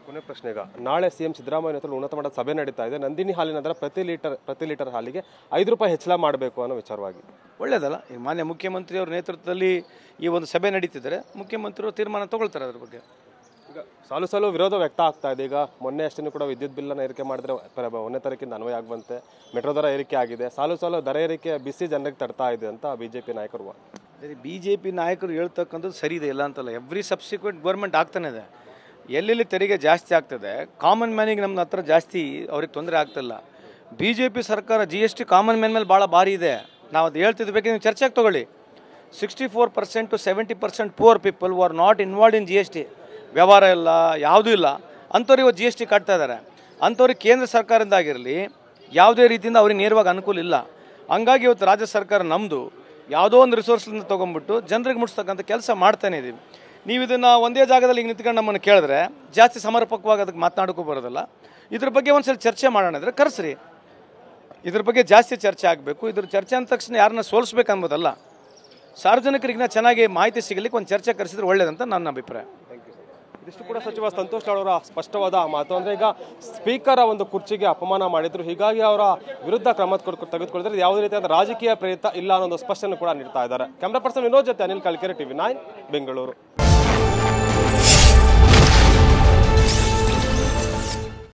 ಕೊನೆ ಪ್ರಶ್ನೆ ಈಗ ನಾಳೆ ಸಿಎಂ ಸಿದ್ದರಾಮಯ್ಯ ನೇತೃತ್ವದಲ್ಲಿ ಉನ್ನತ ಮಟ್ಟದ ಸಭೆ ನಡೀತಾ ಇದೆ. ನಂದಿನಿ ಹಾಲಿನ ದರ ಪ್ರತಿ ಲೀಟರ್ ಹಾಲಿಗೆ ₹5 ಹೆಚ್ಚಳ ಮಾಡಬೇಕು ಅನ್ನೋ ವಿಚಾರವಾಗಿ ಒಳ್ಳೆಯದಲ್ಲ. ಈಗ ಮಾನ್ಯ ಮುಖ್ಯಮಂತ್ರಿಯವರ ನೇತೃತ್ವದಲ್ಲಿ ಈ ಒಂದು ಸಭೆ ನಡೀತಿದ್ದಾರೆ. ಮುಖ್ಯಮಂತ್ರಿಯವರು ತೀರ್ಮಾನ ತಗೊಳ್ತಾರೆ ಅದ್ರ ಬಗ್ಗೆ. ಈಗ ಸಾಲು ವಿರೋಧ ವ್ಯಕ್ತ ಆಗ್ತಾ ಇದೆ. ಈಗ ಮೊನ್ನೆ ಅಷ್ಟೇ ಕೂಡ ವಿದ್ಯುತ್ ಬಿಲ್ಲನ್ನು ಏರಿಕೆ ಮಾಡಿದ್ರೆ 1ನೇ ತಾರೀಕಿಂದ ಅನ್ವಯ ಆಗುವಂತೆ ಮೆಟ್ರೋ ದರ ಏರಿಕೆ ಆಗಿದೆ. ಸಾಲು ದರ ಏರಿಕೆ ಬಿಸಿ ಜನರಿಗೆ ತಡ್ತಾ ಇದೆ ಅಂತ ಬಿಜೆಪಿ ನಾಯಕರು. ಬಿಜೆಪಿ ನಾಯಕರು ಹೇಳ್ತಕ್ಕಂಥದ್ದು ಸರಿ ಇದೆ, ಇಲ್ಲ ಅಂತಲ್ಲ. ಎವ್ರಿ ಸಬ್ಸಿಕ್ವೆಂಟ್ ಗೌರ್ಮೆಂಟ್ ಆಗ್ತಾನೆ ಇದೆ. ಎಲ್ಲೆಲ್ಲಿ ತೆರಿಗೆ ಜಾಸ್ತಿ ಆಗ್ತದೆ, ಕಾಮನ್ ಮ್ಯಾನಿಗೆ ನಮ್ಮ ಹತ್ರ ಜಾಸ್ತಿ ಅವ್ರಿಗೆ ತೊಂದರೆ ಆಗ್ತಿಲ್ಲ. ಬಿಜೆಪಿ ಸರ್ಕಾರ GST ಕಾಮನ್ ಮ್ಯಾನ್ ಮೇಲೆ ಭಾಳ ಭಾರಿ ಇದೆ. ನಾವು ಅದು ಹೇಳ್ತಿದ್ದ ಬಗ್ಗೆ ನೀವು ಚರ್ಚೆಗೆ ತೊಗೊಳ್ಳಿ. 64% to 70% poor people who are not involved in GST. ವ್ಯವಹಾರ ಇಲ್ಲ, ಯಾವುದೂ ಇಲ್ಲ, ಅಂಥವ್ರಿಗೆ ಇವತ್ತು GST ಕಟ್ತಾ ಇದ್ದಾರೆ. ಅಂಥವ್ರಿಗೆ ಕೇಂದ್ರ ಸರ್ಕಾರದಿಂದ ಆಗಿರಲಿ ಯಾವುದೇ ರೀತಿಯಿಂದ ಅವ್ರಿಗೆ ನೇರವಾಗಿ ಅನುಕೂಲ ಇಲ್ಲ. ಹಂಗಾಗಿ ಇವತ್ತು ರಾಜ್ಯ ಸರ್ಕಾರ ನಮ್ಮದು ಯಾವುದೋ ಒಂದು ರಿಸೋರ್ಸ್ಲಿಂದ ತೊಗೊಂಡ್ಬಿಟ್ಟು ಜನರಿಗೆ ಮುಟ್ಸ್ತಕ್ಕಂಥ ಕೆಲಸ ಮಾಡ್ತಾನೆ ಇದ್ದೀವಿ. ನೀವು ಇದನ್ನು ಒಂದೇ ಜಾಗದಲ್ಲಿ ಈಗ ನಿಂತ್ಕೊಂಡು ನಮ್ಮನ್ನು ಕೇಳಿದ್ರೆ ಜಾಸ್ತಿ ಸಮರ್ಪಕವಾಗಿ ಅದಕ್ಕೆ ಮಾತನಾಡೋಕ್ಕೂ ಬರೋದಿಲ್ಲ. ಇದ್ರ ಬಗ್ಗೆ ಒಂದ್ಸಲ ಚರ್ಚೆ ಮಾಡೋಣ ಅಂದರೆ ಕರೆಸ್ರಿ. ಇದ್ರ ಬಗ್ಗೆ ಜಾಸ್ತಿ ಚರ್ಚೆ ಆಗಬೇಕು. ಇದ್ರ ಚರ್ಚೆ ಅಂದ ತಕ್ಷಣ ಯಾರನ್ನ ಸೋಲಿಸ್ಬೇಕು ಅನ್ನೋದಲ್ಲ. ಸಾರ್ವಜನಿಕರಿಗೆ ಚೆನ್ನಾಗಿ ಮಾಹಿತಿ ಸಿಗಲಿಕ್ಕೆ ಒಂದು ಚರ್ಚೆ ಕರೆಸಿದ್ರೆ ಒಳ್ಳೇದಂತ ನನ್ನ ಅಭಿಪ್ರಾಯ. ಇದಿಷ್ಟು ಕೂಡ ಸಚಿವ ಸಂತೋಷ್ ಲಾಡ್ ಅವರ ಸ್ಪಷ್ಟವಾದ ಮಾತು. ಅಂದರೆ ಈಗ ಸ್ಪೀಕರ್ ಒಂದು ಕುರ್ಚಿಗೆ ಅಪಮಾನ ಮಾಡಿದ್ರು, ಹೀಗಾಗಿ ಅವರ ವಿರುದ್ಧ ಕ್ರಮ ತೆಗೆದುಕೊಳ್ಳಿದ್ರೆ ಯಾವುದೇ ರೀತಿಯಾದ ರಾಜಕೀಯ ಪ್ರೇರಿತ ಇಲ್ಲ ಅನ್ನೋ ಒಂದು ಸ್ಪಷ್ಟನೆ ಕೂಡ ನೀಡ್ತಾ ಇದ್ದಾರೆ. ಕ್ಯಾಮ್ರಾ ಪರ್ಸನ್ ವಿನೋದ್ ಜೊತೆ ಅನಿಲ್ ಕಲ್ಕೆರೆ, TV9 ಬೆಂಗಳೂರು.